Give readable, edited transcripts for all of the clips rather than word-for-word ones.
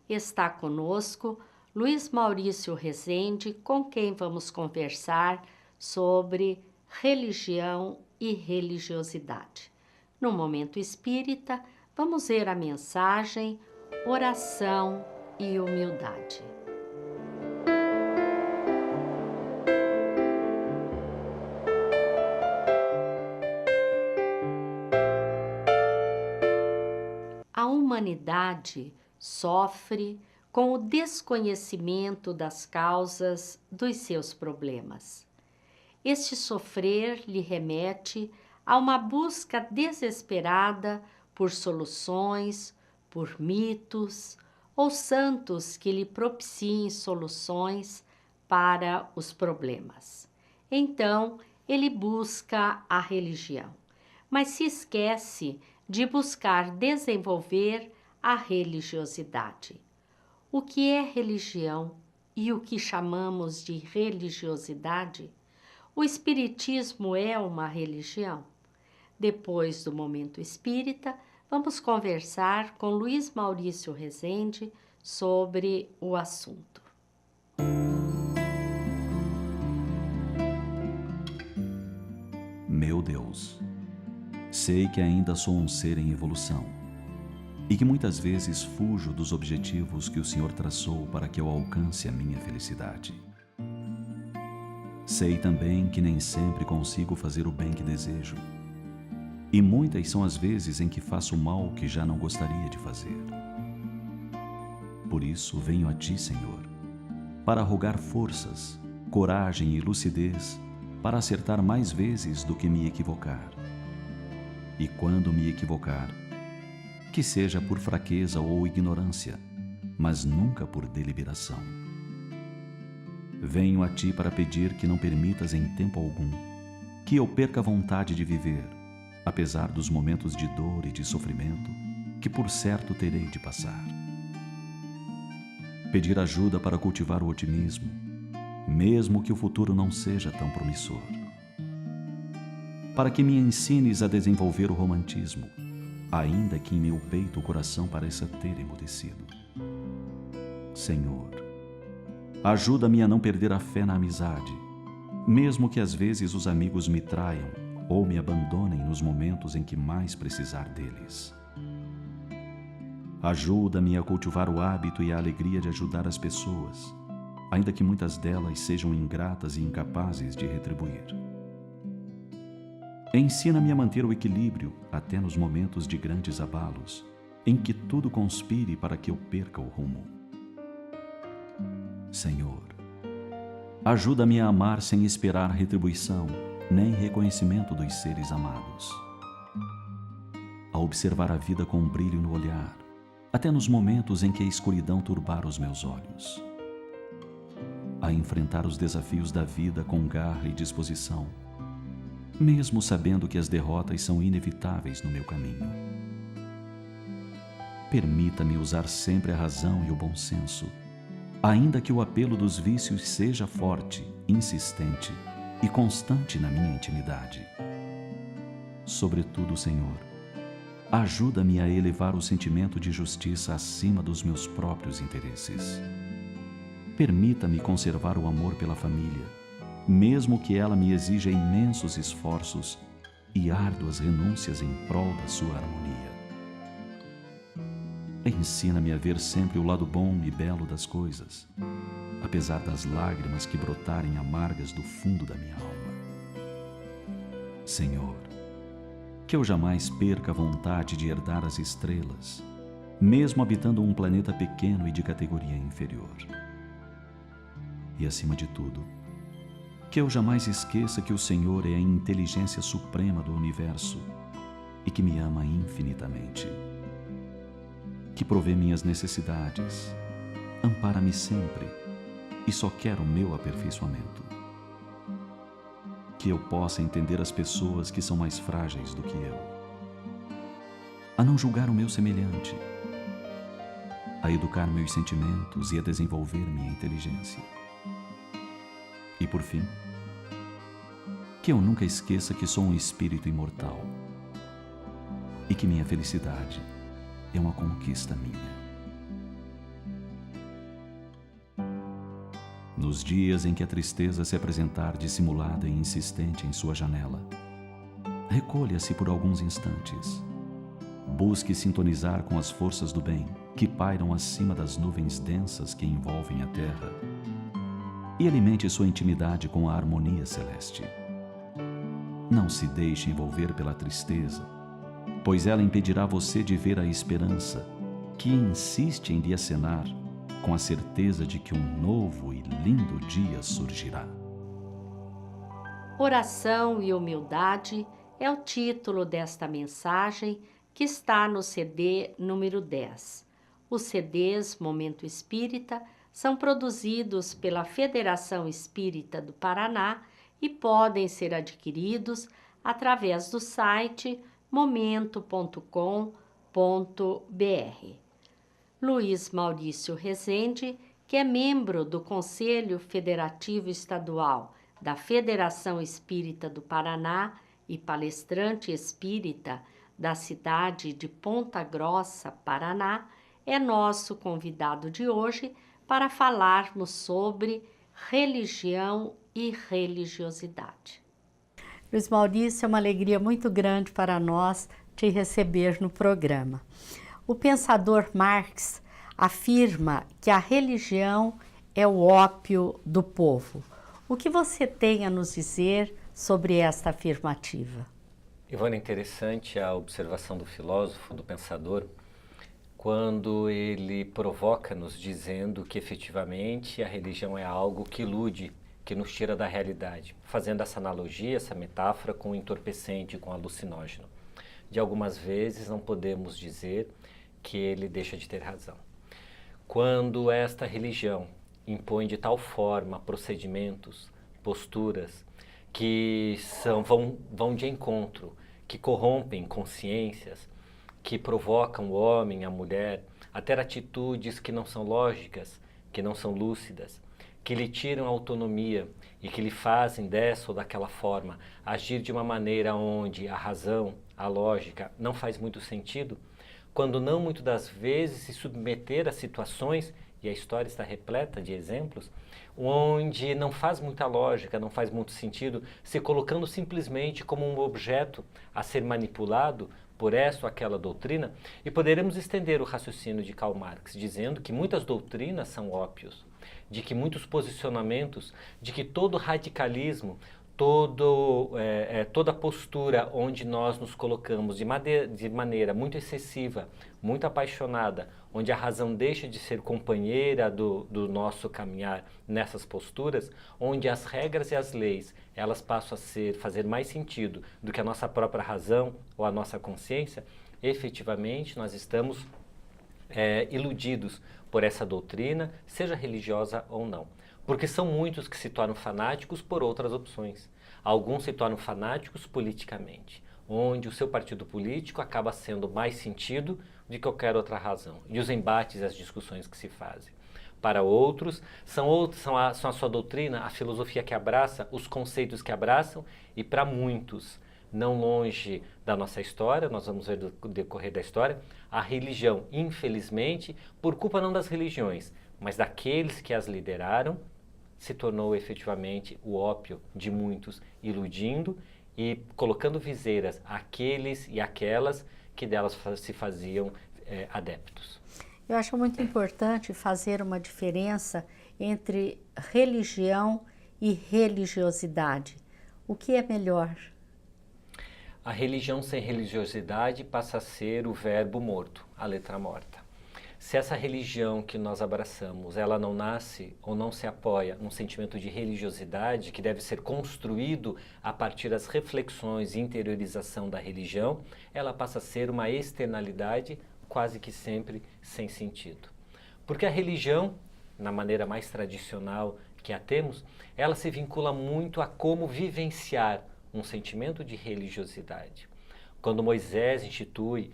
Está conosco Luiz Maurício Rezende, com quem vamos conversar sobre religião e religiosidade. No Momento Espírita, vamos ver a mensagem Oração e Humildade. A humanidade sofre com o desconhecimento das causas dos seus problemas. Este sofrer lhe remete a uma busca desesperada por soluções, por mitos ou santos que lhe propiciem soluções para os problemas. Então, ele busca a religião, mas se esquece de buscar desenvolver a religiosidade. O que é religião e o que chamamos de religiosidade? O Espiritismo é uma religião? Depois do Momento Espírita, vamos conversar com Luiz Maurício Rezende sobre o assunto. Meu Deus, sei que ainda sou um ser em evolução e que muitas vezes fujo dos objetivos que o Senhor traçou para que eu alcance a minha felicidade. Sei também que nem sempre consigo fazer o bem que desejo, e muitas são as vezes em que faço o mal que já não gostaria de fazer. Por isso venho a Ti, Senhor, para rogar forças, coragem e lucidez para acertar mais vezes do que me equivocar. E quando me equivocar, que seja por fraqueza ou ignorância, mas nunca por deliberação. Venho a Ti para pedir que não permitas em tempo algum que eu perca a vontade de viver, apesar dos momentos de dor e de sofrimento que por certo terei de passar. Pedir ajuda para cultivar o otimismo, mesmo que o futuro não seja tão promissor. Para que me ensines a desenvolver o romantismo, ainda que em meu peito o coração pareça ter emudecido. Senhor, ajuda-me a não perder a fé na amizade, mesmo que às vezes os amigos me traiam ou me abandonem nos momentos em que mais precisar deles. Ajuda-me a cultivar o hábito e a alegria de ajudar as pessoas, ainda que muitas delas sejam ingratas e incapazes de retribuir. Ensina-me a manter o equilíbrio até nos momentos de grandes abalos, em que tudo conspire para que eu perca o rumo. Senhor, ajuda-me a amar sem esperar retribuição, nem reconhecimento dos seres amados. A observar a vida com brilho no olhar, até nos momentos em que a escuridão turbar os meus olhos. A enfrentar os desafios da vida com garra e disposição, mesmo sabendo que as derrotas são inevitáveis no meu caminho. Permita-me usar sempre a razão e o bom senso, ainda que o apelo dos vícios seja forte, insistente e constante na minha intimidade. Sobretudo, Senhor, ajuda-me a elevar o sentimento de justiça acima dos meus próprios interesses. Permita-me conservar o amor pela família, mesmo que ela me exija imensos esforços e árduas renúncias em prol da sua harmonia. Ensina-me a ver sempre o lado bom e belo das coisas, apesar das lágrimas que brotarem amargas do fundo da minha alma. Senhor, que eu jamais perca a vontade de herdar as estrelas, mesmo habitando um planeta pequeno e de categoria inferior. E acima de tudo, que eu jamais esqueça que o Senhor é a inteligência suprema do universo e que me ama infinitamente, que provê minhas necessidades, ampara-me sempre e só quer o meu aperfeiçoamento. Que eu possa entender as pessoas que são mais frágeis do que eu, a não julgar o meu semelhante, a educar meus sentimentos e a desenvolver minha inteligência. E por fim, que eu nunca esqueça que sou um espírito imortal e que minha felicidade é uma conquista minha. nos dias em que a tristeza se apresentar dissimulada e insistente em sua janela, recolha-se por alguns instantes. Busque sintonizar com as forças do bem que pairam acima das nuvens densas que envolvem a terra e alimente sua intimidade com a harmonia celeste. Não se deixe envolver pela tristeza, pois ela impedirá você de ver a esperança que insiste em lhe acenar com a certeza de que um novo e lindo dia surgirá. Oração e humildade é o título desta mensagem que está no CD número 10. Os CDs Momento Espírita são produzidos pela Federação Espírita do Paraná e podem ser adquiridos através do site momento.com.br. Luiz Maurício Rezende, que é membro do Conselho Federativo Estadual da Federação Espírita do Paraná e palestrante espírita da cidade de Ponta Grossa, Paraná, é nosso convidado de hoje para falarmos sobre religião e religiosidade. Luiz Maurício, é uma alegria muito grande para nós te receber no programa. O pensador Marx afirma que a religião é o ópio do povo. O que você tem a nos dizer sobre esta afirmativa? Ivone, é interessante a observação do filósofo, do pensador, quando ele provoca-nos dizendo que efetivamente a religião é algo que ilude, que nos tira da realidade, fazendo essa analogia, essa metáfora com o entorpecente, com o alucinógeno. De algumas vezes não podemos dizer que ele deixa de ter razão. Quando esta religião impõe de tal forma procedimentos, posturas, que vão de encontro, que corrompem consciências, que provocam o homem, a mulher, a ter atitudes que não são lógicas, que não são lúcidas, que lhe tiram a autonomia e que lhe fazem dessa ou daquela forma agir de uma maneira onde a razão, a lógica não faz muito sentido, quando não muitas das vezes se submeter a situações, e a história está repleta de exemplos, onde não faz muita lógica, não faz muito sentido, se colocando simplesmente como um objeto a ser manipulado por essa ou aquela doutrina, e poderemos estender o raciocínio de Karl Marx, dizendo que muitas doutrinas são ópios, de que muitos posicionamentos, de que todo radicalismo, toda postura onde nós nos colocamos de maneira muito excessiva, muito apaixonada, onde a razão deixa de ser companheira do nosso caminhar nessas posturas, onde as regras e as leis elas passam a fazer mais sentido do que a nossa própria razão ou a nossa consciência, efetivamente nós estamos iludidos por essa doutrina, seja religiosa ou não. Porque são muitos que se tornam fanáticos por outras opções. Alguns se tornam fanáticos politicamente, onde o seu partido político acaba sendo mais sentido do que qualquer outra razão. E os embates e as discussões que se fazem. Para outros, são a sua doutrina, a filosofia que abraça, os conceitos que abraçam, e para muitos, não longe da nossa história, nós vamos ver no decorrer da história, a religião, infelizmente, por culpa não das religiões, mas daqueles que as lideraram, se tornou efetivamente o ópio de muitos, iludindo e colocando viseiras àqueles e aquelas que delas se faziam adeptos. Eu acho muito importante fazer uma diferença entre religião e religiosidade. O que é melhor? A religião sem religiosidade passa a ser o verbo morto, a letra morta. Se essa religião que nós abraçamos, ela não nasce ou não se apoia num sentimento de religiosidade que deve ser construído a partir das reflexões e interiorização da religião, ela passa a ser uma externalidade quase que sempre sem sentido. Porque a religião, na maneira mais tradicional que a temos, ela se vincula muito a como vivenciar um sentimento de religiosidade. Quando Moisés institui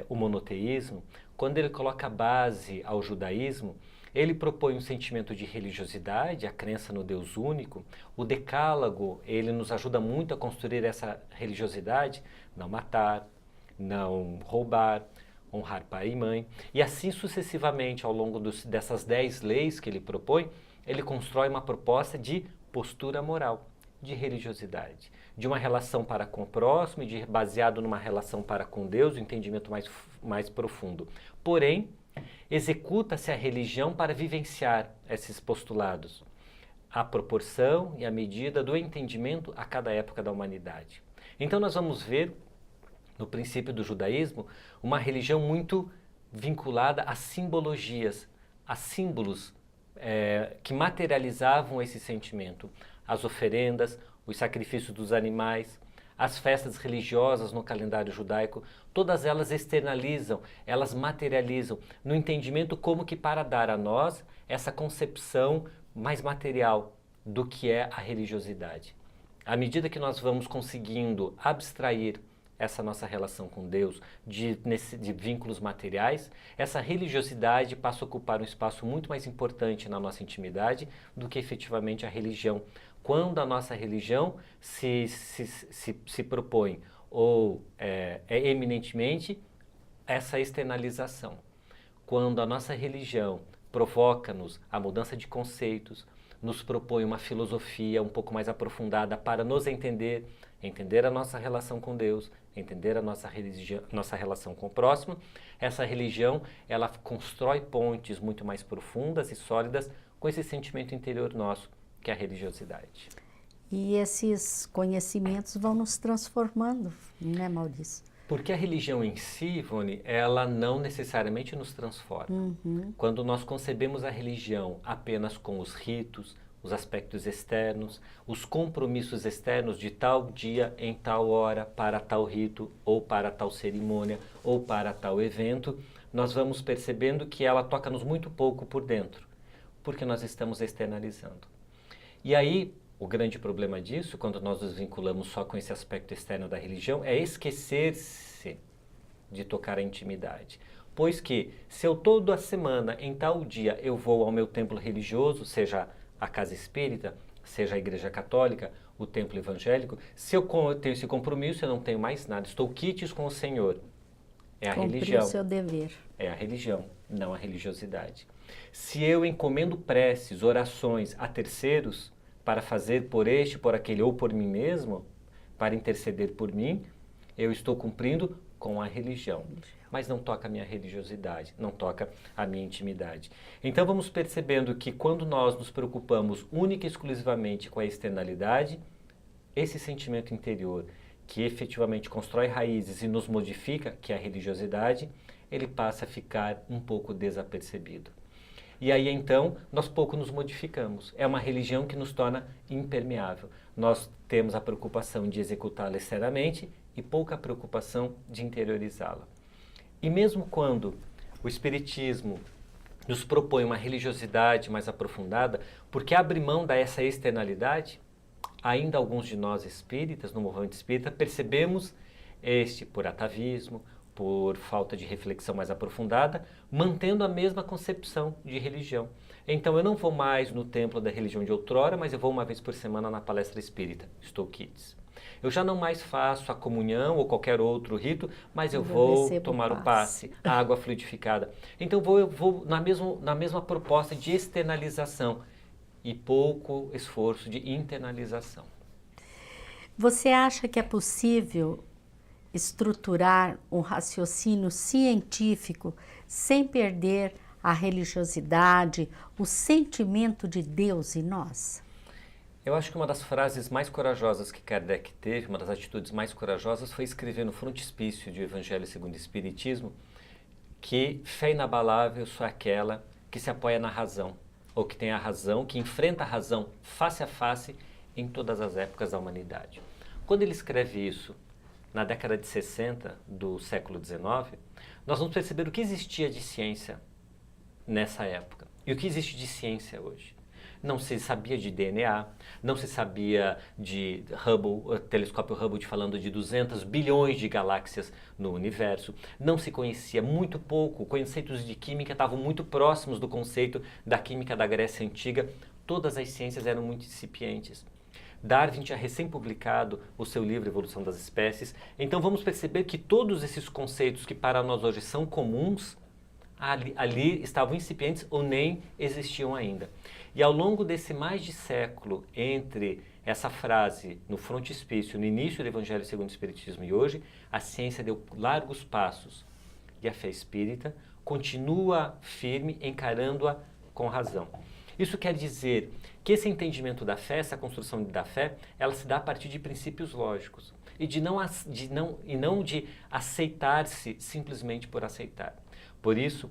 o monoteísmo, quando ele coloca base ao judaísmo, ele propõe um sentimento de religiosidade, a crença no Deus único. O decálogo, ele nos ajuda muito a construir essa religiosidade, não matar, não roubar, honrar pai e mãe. E assim sucessivamente, ao longo dessas 10 leis que ele propõe, ele constrói uma proposta de postura moral, de religiosidade, de uma relação para com o próximo e baseado numa relação para com Deus, um entendimento mais profundo. Porém, executa-se a religião para vivenciar esses postulados, à proporção e à medida do entendimento a cada época da humanidade. Então nós vamos ver, no princípio do judaísmo, uma religião muito vinculada a simbologias, a símbolos que materializavam esse sentimento. As oferendas, os sacrifícios dos animais, as festas religiosas no calendário judaico, todas elas externalizam, elas materializam no entendimento como que para dar a nós essa concepção mais material do que é a religiosidade. À medida que nós vamos conseguindo abstrair essa nossa relação com Deus de vínculos materiais, essa religiosidade passa a ocupar um espaço muito mais importante na nossa intimidade do que efetivamente a religião. Quando a nossa religião se propõe ou é eminentemente essa externalização. Quando a nossa religião provoca-nos a mudança de conceitos, nos propõe uma filosofia um pouco mais aprofundada para nos entender a nossa relação com Deus, entender a nossa relação com o próximo, essa religião ela constrói pontes muito mais profundas e sólidas com esse sentimento interior nosso, que é a religiosidade. E esses conhecimentos vão nos transformando, né, Maurício? Porque a religião em si, Ivone, ela não necessariamente nos transforma. Quando nós concebemos a religião apenas com os ritos, os aspectos externos, os compromissos externos de tal dia em tal hora para tal rito, ou para tal cerimônia, ou para tal evento, nós vamos percebendo que ela toca-nos muito pouco por dentro, porque nós estamos externalizando. E aí, o grande problema disso, quando nós nos vinculamos só com esse aspecto externo da religião, é esquecer-se de tocar a intimidade. Pois que, se eu toda semana, em tal dia, eu vou ao meu templo religioso, seja a casa espírita, seja a igreja católica, o templo evangélico, se eu tenho esse compromisso, eu não tenho mais nada, estou quites com o Senhor. É a religião. Cumprir o seu dever. É a religião, não a religiosidade. Se eu encomendo preces, orações a terceiros, para fazer por este, por aquele ou por mim mesmo, para interceder por mim, eu estou cumprindo com a religião. Mas não toca a minha religiosidade, não toca a minha intimidade. Então vamos percebendo que quando nós nos preocupamos única e exclusivamente com a externalidade, esse sentimento interior que efetivamente constrói raízes e nos modifica, que é a religiosidade, ele passa a ficar um pouco desapercebido. E aí então nós pouco nos modificamos. É uma religião que nos torna impermeável. Nós temos a preocupação de executá-la externamente e pouca preocupação de interiorizá-la. E mesmo quando o Espiritismo nos propõe uma religiosidade mais aprofundada, porque abre mão dessa externalidade, ainda alguns de nós espíritas, no movimento espírita, percebemos por atavismo, por falta de reflexão mais aprofundada, mantendo a mesma concepção de religião. Então eu não vou mais no templo da religião de outrora, mas eu vou uma vez por semana na palestra espírita, estou quites. Eu já não mais faço a comunhão ou qualquer outro rito, mas eu vou tomar o passe, a água fluidificada. Então eu vou na mesma proposta de externalização e pouco esforço de internalização. Você acha que é possível estruturar um raciocínio científico sem perder a religiosidade, o sentimento de Deus em nós? Eu acho que uma das frases mais corajosas que Kardec teve, uma das atitudes mais corajosas, foi escrever no frontispício de Evangelho segundo o Espiritismo que fé inabalável só é aquela que se apoia na razão, ou que tem a razão, que enfrenta a razão face a face em todas as épocas da humanidade. Quando ele escreve isso, na década de 60 do século XIX, nós vamos perceber o que existia de ciência nessa época e o que existe de ciência hoje. Não se sabia de DNA, não se sabia de Hubble, telescópio Hubble falando de 200 bilhões de galáxias no universo, não se conhecia muito pouco, conceitos de química estavam muito próximos do conceito da química da Grécia Antiga, todas as ciências eram muito incipientes. Darwin tinha recém-publicado o seu livro Evolução das Espécies, então vamos perceber que todos esses conceitos que para nós hoje são comuns, ali estavam incipientes ou nem existiam ainda. E ao longo desse mais de século, entre essa frase no frontispício, no início do Evangelho segundo o Espiritismo e hoje, a ciência deu largos passos e a fé espírita continua firme, encarando-a com razão. Isso quer dizer que esse entendimento da fé, essa construção da fé, ela se dá a partir de princípios lógicos e não de aceitar-se simplesmente por aceitar. Por isso,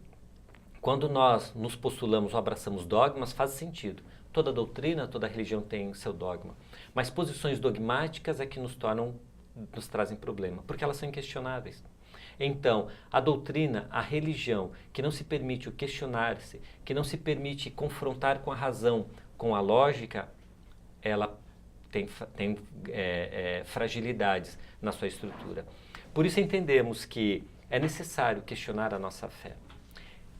quando nós nos postulamos ou abraçamos dogmas, faz sentido. Toda doutrina, toda religião tem seu dogma. Mas posições dogmáticas é que nos trazem problema, porque elas são inquestionáveis. Então, a doutrina, a religião, que não se permite o questionar-se, que não se permite confrontar com a razão, com a lógica, ela tem fragilidades na sua estrutura. Por isso entendemos que é necessário questionar a nossa fé.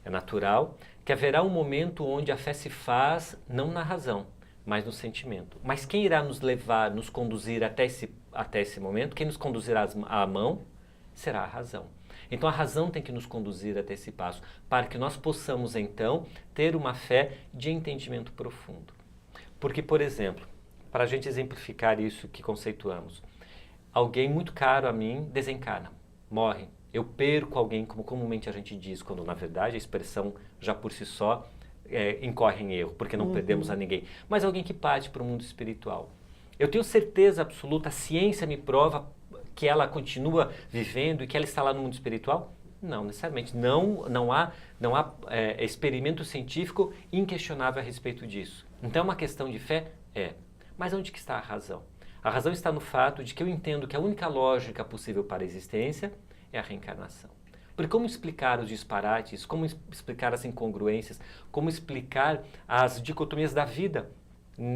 É natural que haverá um momento onde a fé se faz não na razão, mas no sentimento. Mas quem irá nos levar, nos conduzir até esse momento, quem nos conduzirá à mão, será a razão. Então a razão tem que nos conduzir até esse passo, para que nós possamos então ter uma fé de entendimento profundo. Porque, por exemplo, para a gente exemplificar isso que conceituamos, alguém muito caro a mim desencarna, morre. Eu perco alguém, como comumente a gente diz, quando na verdade a expressão já por si só incorre em erro, porque não perdemos a ninguém. Mas alguém que parte para o mundo espiritual. Eu tenho certeza absoluta, a ciência me prova que ela continua vivendo e que ela está lá no mundo espiritual? Não, necessariamente. Não há experimento científico inquestionável a respeito disso. Então é uma questão de fé? É. Mas onde que está a razão? A razão está no fato de que eu entendo que a única lógica possível para a existência é a reencarnação. Porque como explicar os disparates, como explicar as incongruências, como explicar as dicotomias da vida,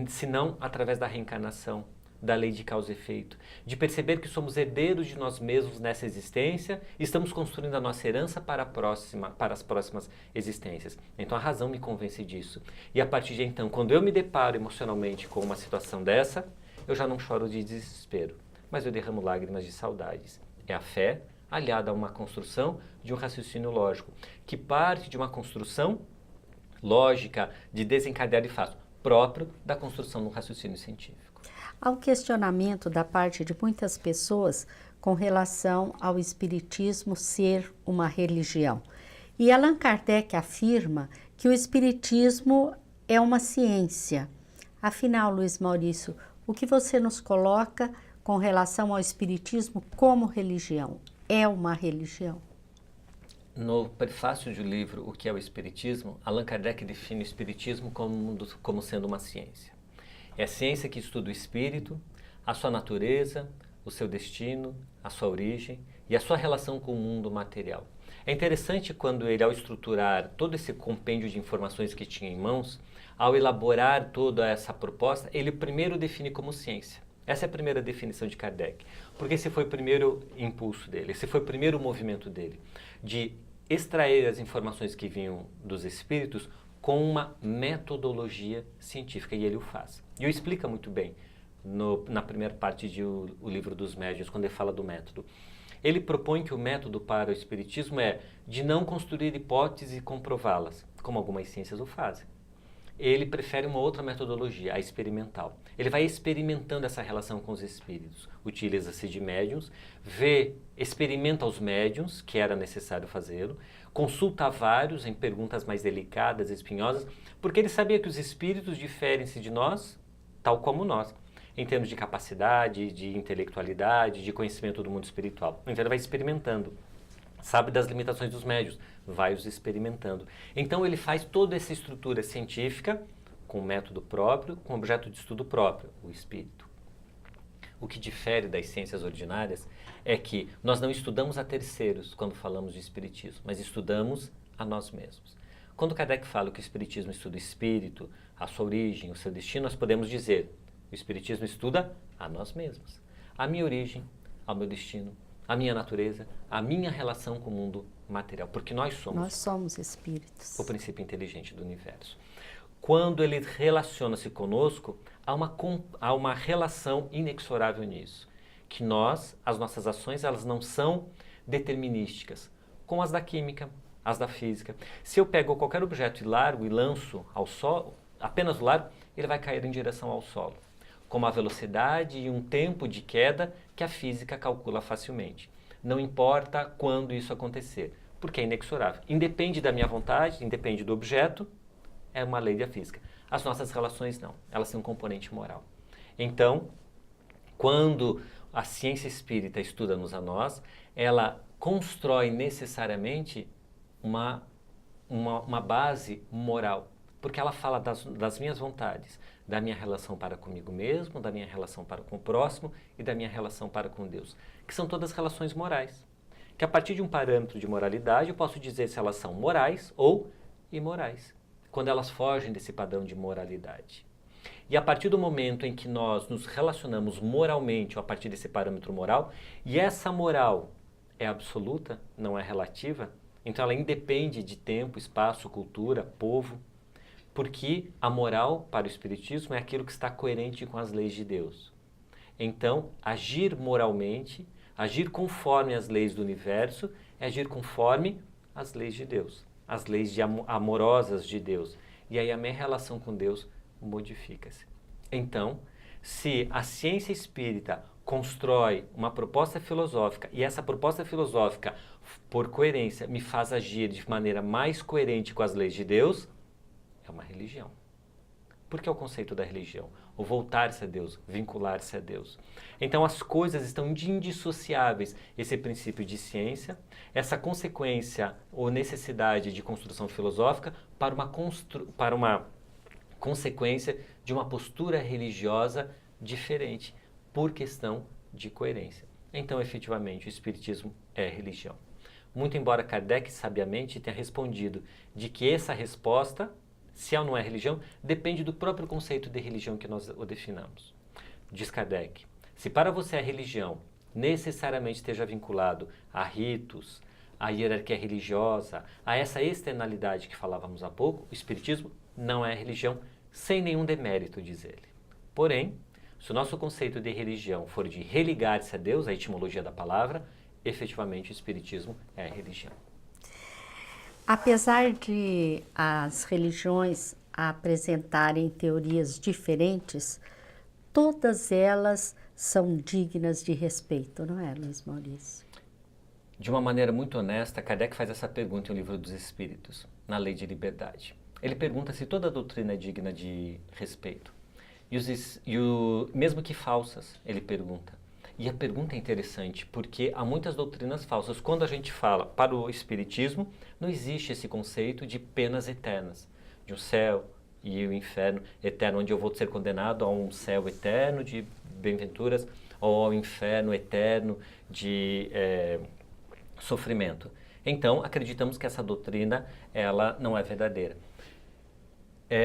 se não através da reencarnação, da lei de causa e efeito, de perceber que somos herdeiros de nós mesmos nessa existência e estamos construindo a nossa herança para as próximas existências. Então a razão me convence disso. E a partir de então, quando eu me deparo emocionalmente com uma situação dessa, eu já não choro de desespero, mas eu derramo lágrimas de saudades. É a fé aliada a uma construção de um raciocínio lógico, que parte de uma construção lógica de desencadear de fato, próprio da construção do raciocínio científico. Ao questionamento da parte de muitas pessoas com relação ao espiritismo ser uma religião. E Allan Kardec afirma que o espiritismo é uma ciência. Afinal, Luiz Maurício, o que você nos coloca com relação ao espiritismo como religião? É uma religião? No prefácio do livro O que é o Espiritismo, Allan Kardec define o Espiritismo como sendo uma ciência. É a ciência que estuda o espírito, a sua natureza, o seu destino, a sua origem e a sua relação com o mundo material. É interessante quando ele, ao estruturar todo esse compêndio de informações que tinha em mãos, ao elaborar toda essa proposta, ele primeiro define como ciência. Essa é a primeira definição de Kardec, porque esse foi o primeiro impulso dele, esse foi o primeiro movimento dele, de extrair as informações que vinham dos espíritos com uma metodologia científica, e ele o faz. E o explica muito bem na primeira parte do livro dos Médiuns, quando ele fala do método. Ele propõe que o método para o espiritismo é de não construir hipóteses e comprová-las, como algumas ciências o fazem. Ele prefere uma outra metodologia, a experimental. Ele vai experimentando essa relação com os espíritos. Utiliza-se de médiuns, experimenta os médiuns, que era necessário fazê-lo, consulta vários em perguntas mais delicadas, espinhosas, porque ele sabia que os espíritos diferem-se de nós, tal como nós, em termos de capacidade, de intelectualidade, de conhecimento do mundo espiritual. Então ele vai experimentando. Sabe das limitações dos médiuns, vai os experimentando. Então ele faz toda essa estrutura científica com método próprio, com objeto de estudo próprio, o espírito. O que difere das ciências ordinárias é que nós não estudamos a terceiros quando falamos de espiritismo, mas estudamos a nós mesmos. Quando Kardec fala que o espiritismo estuda o espírito, a sua origem, o seu destino, nós podemos dizer, o espiritismo estuda a nós mesmos, a minha origem, ao meu destino, a minha natureza, a minha relação com o mundo material, porque nós somos espíritos. O princípio inteligente do universo. Quando ele relaciona-se conosco, há uma relação inexorável nisso, que as nossas ações, elas não são determinísticas, como as da química, as da física. Se eu pego qualquer objeto e largo e lanço ao solo, apenas o largo, ele vai cair em direção ao solo, com uma velocidade e um tempo de queda que a física calcula facilmente. Não importa quando isso acontecer, porque é inexorável. Independe da minha vontade, independe do objeto, é uma lei da física. As nossas relações não, elas têm um componente moral. Então, quando a ciência espírita estuda-nos a nós, ela constrói necessariamente uma base moral, porque ela fala das minhas vontades, da minha relação para comigo mesmo, da minha relação para com o próximo e da minha relação para com Deus, que são todas relações morais. Que a partir de um parâmetro de moralidade eu posso dizer se elas são morais ou imorais, quando elas fogem desse padrão de moralidade. E a partir do momento em que nós nos relacionamos moralmente, ou a partir desse parâmetro moral, e essa moral é absoluta, não é relativa, então ela independe de tempo, espaço, cultura, povo, porque a moral para o Espiritismo é aquilo que está coerente com as leis de Deus. Então, agir moralmente, agir conforme as leis do universo, é agir conforme as leis de Deus, as leis amorosas de Deus. E aí a minha relação com Deus modifica-se. Então, se a ciência espírita constrói uma proposta filosófica e essa proposta filosófica, por coerência, me faz agir de maneira mais coerente com as leis de Deus, é uma religião. Por que é o conceito da religião? O voltar-se a Deus, vincular-se a Deus. Então as coisas estão indissociáveis. Esse princípio de ciência, essa consequência ou necessidade de construção filosófica para uma consequência de uma postura religiosa diferente, por questão de coerência. Então, efetivamente, o Espiritismo é religião. Muito embora Kardec sabiamente tenha respondido de que essa resposta, se ela não é religião, depende do próprio conceito de religião que nós o definamos. Diz Kardec, se para você a religião necessariamente esteja vinculado a ritos, a hierarquia religiosa, a essa externalidade que falávamos há pouco, o Espiritismo não é religião, sem nenhum demérito, diz ele. Porém, se o nosso conceito de religião for de religar-se a Deus, a etimologia da palavra, efetivamente o Espiritismo é religião. Apesar de as religiões apresentarem teorias diferentes, todas elas são dignas de respeito, não é, Luiz Maurício? De uma maneira muito honesta, Kardec faz essa pergunta em O Livro dos Espíritos, na Lei de Liberdade. Ele pergunta se toda doutrina é digna de respeito. Mesmo que falsas, ele pergunta. E a pergunta é interessante, porque há muitas doutrinas falsas. Quando a gente fala para o Espiritismo, não existe esse conceito de penas eternas, de um céu e o inferno eterno, onde eu vou ser condenado a um céu eterno de bem-aventuras ou ao inferno eterno de sofrimento. Então, acreditamos que essa doutrina ela não é verdadeira.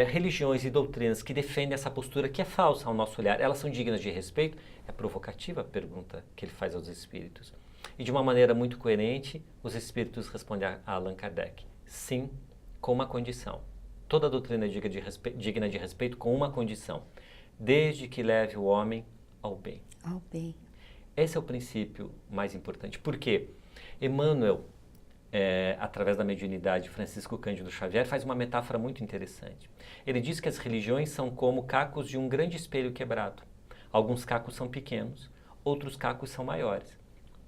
Religiões e doutrinas que defendem essa postura que é falsa ao nosso olhar, elas são dignas de respeito? É provocativa a pergunta que ele faz aos espíritos. E de uma maneira muito coerente, os espíritos respondem a Allan Kardec. Sim, com uma condição. Toda doutrina é digna de respeito com uma condição. Desde que leve o homem ao bem. Ao bem. Esse é o princípio mais importante. Por quê? Emmanuel, através da mediunidade, Francisco Cândido Xavier, faz uma metáfora muito interessante. Ele diz que as religiões são como cacos de um grande espelho quebrado. Alguns cacos são pequenos, outros cacos são maiores.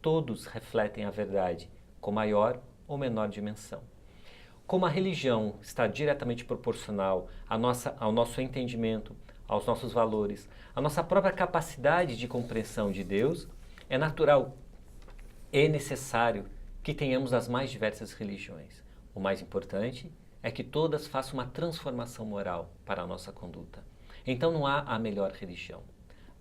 Todos refletem a verdade, com maior ou menor dimensão. Como a religião está diretamente proporcional ao nosso entendimento, aos nossos valores, à nossa própria capacidade de compreensão de Deus, é natural e necessário que tenhamos as mais diversas religiões. O mais importante é que todas façam uma transformação moral para a nossa conduta. Então não há a melhor religião.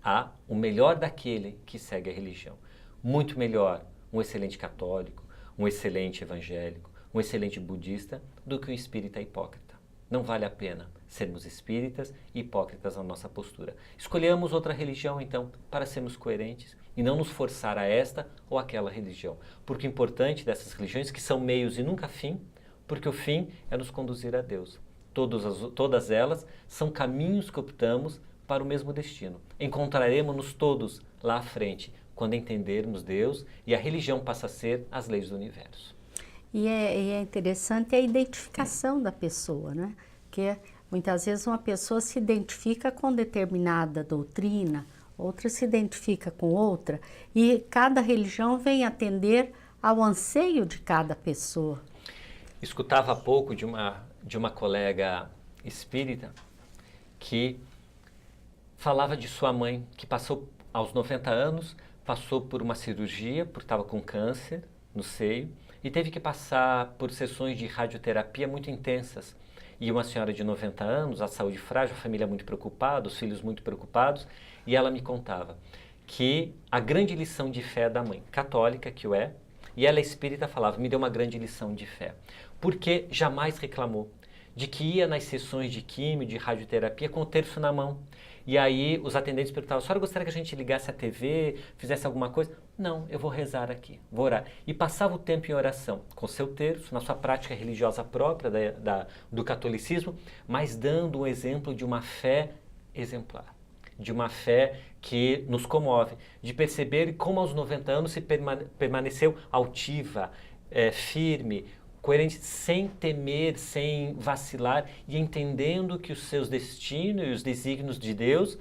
Há o melhor daquele que segue a religião. Muito melhor um excelente católico, um excelente evangélico, um excelente budista do que um espírita hipócrita. Não vale a pena sermos espíritas e hipócritas na nossa postura. Escolhamos outra religião, então, para sermos coerentes e não nos forçar a esta ou aquela religião. Porque o importante dessas religiões, que são meios e nunca fim, porque o fim é nos conduzir a Deus. Todas elas são caminhos que optamos para o mesmo destino. Encontraremos-nos todos lá à frente, quando entendermos Deus e a religião passa a ser as leis do universo. E é interessante a identificação da pessoa, né? Porque muitas vezes uma pessoa se identifica com determinada doutrina, outra se identifica com outra, e cada religião vem atender ao anseio de cada pessoa. Escutava há pouco de uma colega espírita que falava de sua mãe, que passou aos 90 anos, passou por uma cirurgia, porque estava com câncer no seio, e teve que passar por sessões de radioterapia muito intensas. E uma senhora de 90 anos, a saúde frágil, a família muito preocupada, os filhos muito preocupados, e ela me contava que a grande lição de fé da mãe, católica que o é, e ela espírita, falava, me deu uma grande lição de fé, porque jamais reclamou de que ia nas sessões de químio, de radioterapia com o terço na mão. E aí os atendentes perguntavam, a senhora gostaria que a gente ligasse a TV, fizesse alguma coisa? Não, eu vou rezar aqui, vou orar. E passava o tempo em oração, com seu terço, na sua prática religiosa própria do catolicismo, mas dando um exemplo de uma fé exemplar, de uma fé que nos comove, de perceber como aos 90 anos se permaneceu altiva, firme, coerente, sem temer, sem vacilar e entendendo que os seus destinos e os desígnios de Deus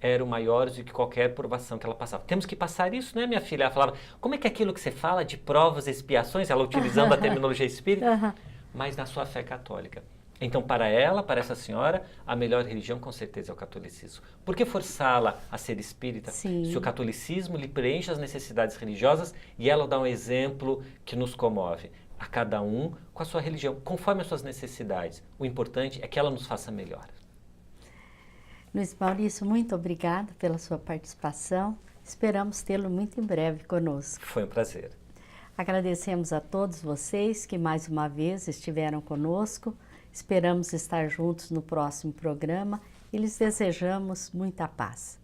eram maiores do que qualquer provação que ela passava. Temos que passar isso, né, minha filha? Ela falava, como é que é aquilo que você fala de provas e expiações, ela utilizando a terminologia espírita, mas na sua fé católica. Então, para ela, para essa senhora, a melhor religião com certeza é o catolicismo. Por que forçá-la a ser espírita? Sim. Se o catolicismo lhe preenche as necessidades religiosas e ela dá um exemplo que nos comove. A cada um com a sua religião, conforme as suas necessidades. O importante é que ela nos faça melhor. Luiz Maurício, muito obrigada pela sua participação. Esperamos tê-lo muito em breve conosco. Foi um prazer. Agradecemos a todos vocês que mais uma vez estiveram conosco. Esperamos estar juntos no próximo programa e lhes desejamos muita paz.